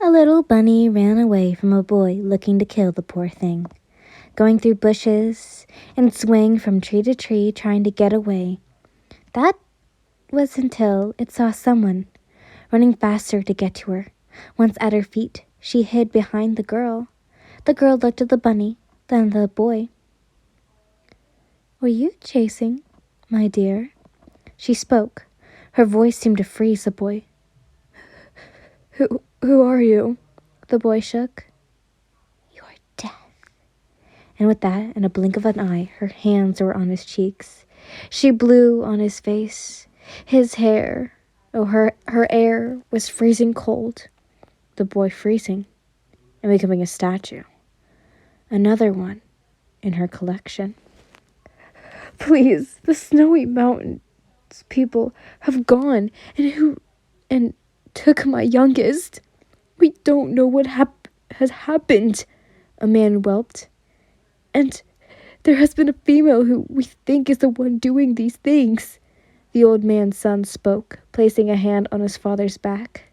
A little bunny ran away from a boy looking to kill the poor thing, going through bushes and swaying from tree to tree trying to get away. That was until it saw someone running faster to get to her. Once at her feet, she hid behind the girl. The girl looked at the bunny, then the boy. "Were you chasing, my dear?" She spoke. Her voice seemed to freeze the boy. Who are you?" The boy shook. "You're death." And with that, in a blink of an eye, her hands were on his cheeks. She blew on his face. His hair, her air was freezing cold. The boy freezing and becoming a statue. Another one in her collection. "Please, the snowy mountains people have gone and took my youngest. We don't know what has happened," a man whelped. "And there has been a female who we think is the one doing these things." The old man's son spoke, placing a hand on his father's back.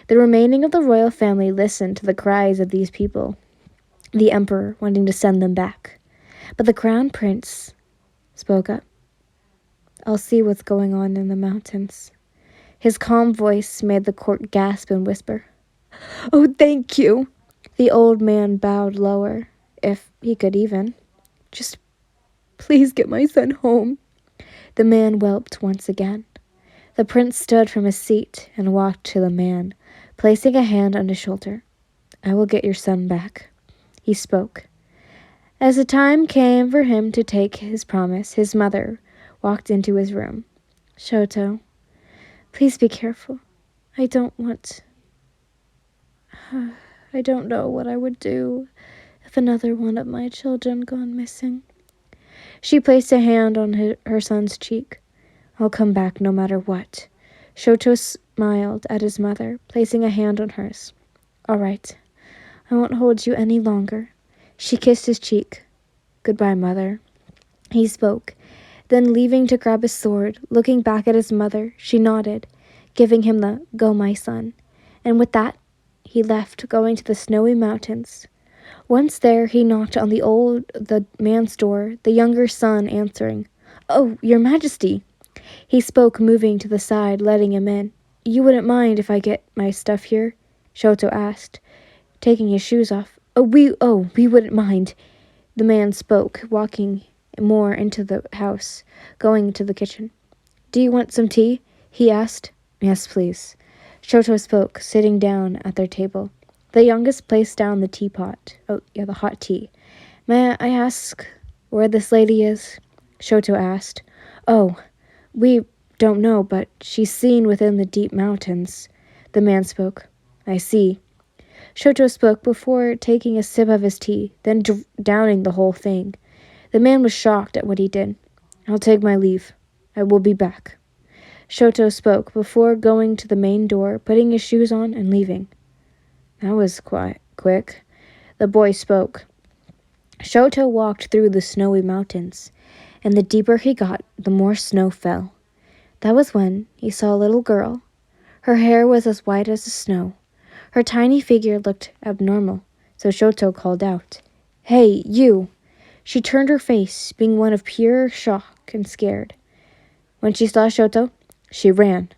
The remaining of the royal family listened to the cries of these people, the emperor wanting to send them back. But the crown prince spoke up. "I'll see what's going on in the mountains." His calm voice made the court gasp and whisper, "Oh, thank you." The old man bowed lower, if he could even. "Just please get my son home." The man whelped once again. The prince stood from his seat and walked to the man, placing a hand on his shoulder. "I will get your son back," he spoke. As the time came for him to take his promise, his mother walked into his room. "Shoto, please be careful. I don't know what I would do if another one of my children gone missing." She placed a hand on her son's cheek. "I'll come back no matter what." Shoto smiled at his mother, placing a hand on hers. "All right, I won't hold you any longer." She kissed his cheek. "Goodbye, mother." He spoke, then leaving to grab his sword, looking back at his mother, she nodded, giving him the "Go, my son." And with that, he left, going to the snowy mountains. Once there, he knocked on the man's door, the younger son answering. "Oh, your majesty." He spoke, moving to the side, letting him in. "You wouldn't mind if I get my stuff here?" Shoto asked, taking his shoes off. We wouldn't mind." The man spoke, walking more into the house, going to the kitchen. "Do you want some tea?" he asked. "Yes, please." Shoto spoke, sitting down at their table. The youngest placed down the teapot. The hot tea. "May I ask where this lady is?" Shoto asked. "Oh, we don't know, but she's seen within the deep mountains." The man spoke. "I see." Shoto spoke before taking a sip of his tea, then downing the whole thing. The man was shocked at what he did. "I'll take my leave. I will be back." Shoto spoke before going to the main door, putting his shoes on and leaving. That was quite quick. The boy spoke. Shoto walked through the snowy mountains, and the deeper he got, the more snow fell. That was when he saw a little girl. Her hair was as white as the snow. Her tiny figure looked abnormal, so Shoto called out, "Hey, you!" She turned her face, being one of pure shock and scared. When she saw Shoto, she ran.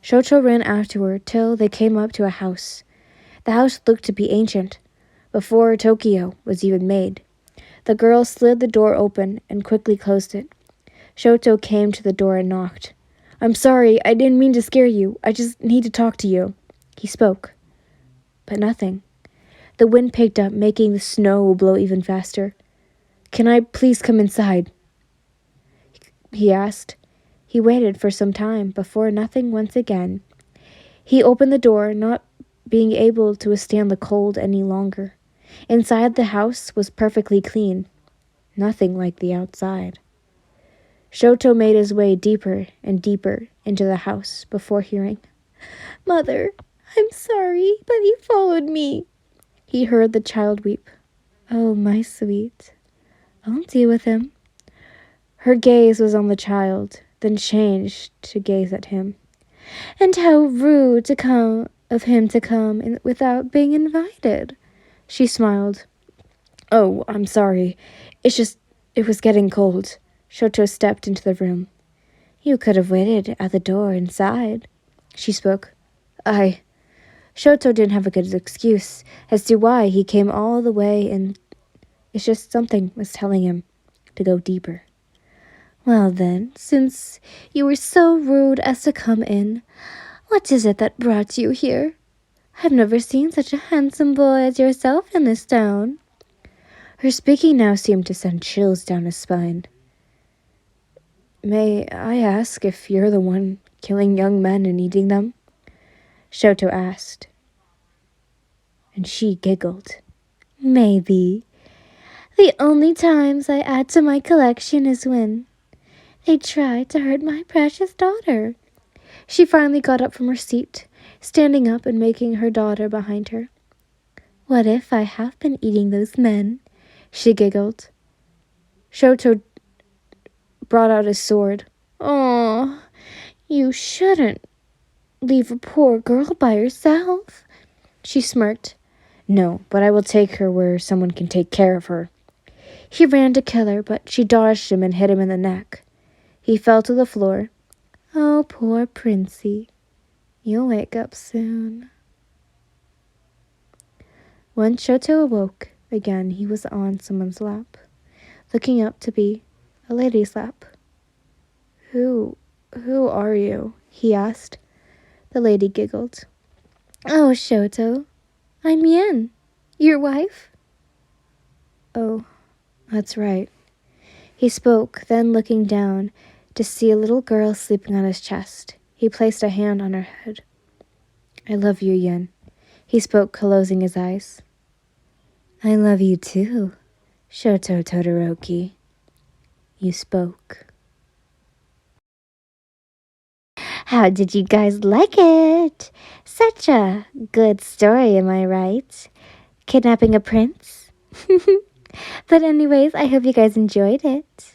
Shoto ran after her till they came up to a house. The house looked to be ancient, before Tokyo was even made. The girl slid the door open and quickly closed it. Shoto came to the door and knocked. "I'm sorry, I didn't mean to scare you. I just need to talk to you." He spoke, but nothing. The wind picked up, making the snow blow even faster. "Can I please come inside?" he asked. He waited for some time before nothing once again. He opened the door, not being able to withstand the cold any longer. Inside the house was perfectly clean, nothing like the outside. Shoto made his way deeper and deeper into the house before hearing, "Mother, I'm sorry, but he followed me." He heard the child weep. "Oh, my sweet, I'll deal with him." Her gaze was on the child, then changed to gaze at him. "And how rude to come of him to come in without being invited. She smiled. Oh, I'm sorry. It was getting cold. Shoto stepped into the room. You could have waited at the door inside. She spoke. Shoto didn't have a good excuse as to why he came all the way, and it's just something was telling him to go deeper. Well then, since you were so rude as to come in, what is it that brought you here? I've never seen such a handsome boy as yourself in this town. Her speaking now seemed to send chills down his spine. May I ask if you're the one killing young men and eating them? Shoto asked. And she giggled. Maybe. The only times I add to my collection is when they try to hurt my precious daughter. She finally got up from her seat, standing up and making her daughter behind her. What if I have been eating those men? She giggled. Shoto brought out his sword. Oh, you shouldn't leave a poor girl by herself. She smirked. No, but I will take her where someone can take care of her. He ran to kill her, but she dodged him and hit him in the neck. He fell to the floor. Oh, poor Princey. You'll wake up soon. When Shoto awoke again, he was on someone's lap, looking up to be a lady's lap. Who are you? He asked. The lady giggled. Oh, Shoto, I'm Yen, your wife. Oh, that's right. He spoke, then looking down to see a little girl sleeping on his chest. He placed a hand on her head. I love you, Yen. He spoke, closing his eyes. I love you too, Shoto Todoroki. You spoke. How did you guys like it? Such a good story, am I right? Kidnapping a prince? But anyways, I hope you guys enjoyed it.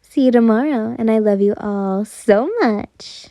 See you tomorrow, and I love you all so much.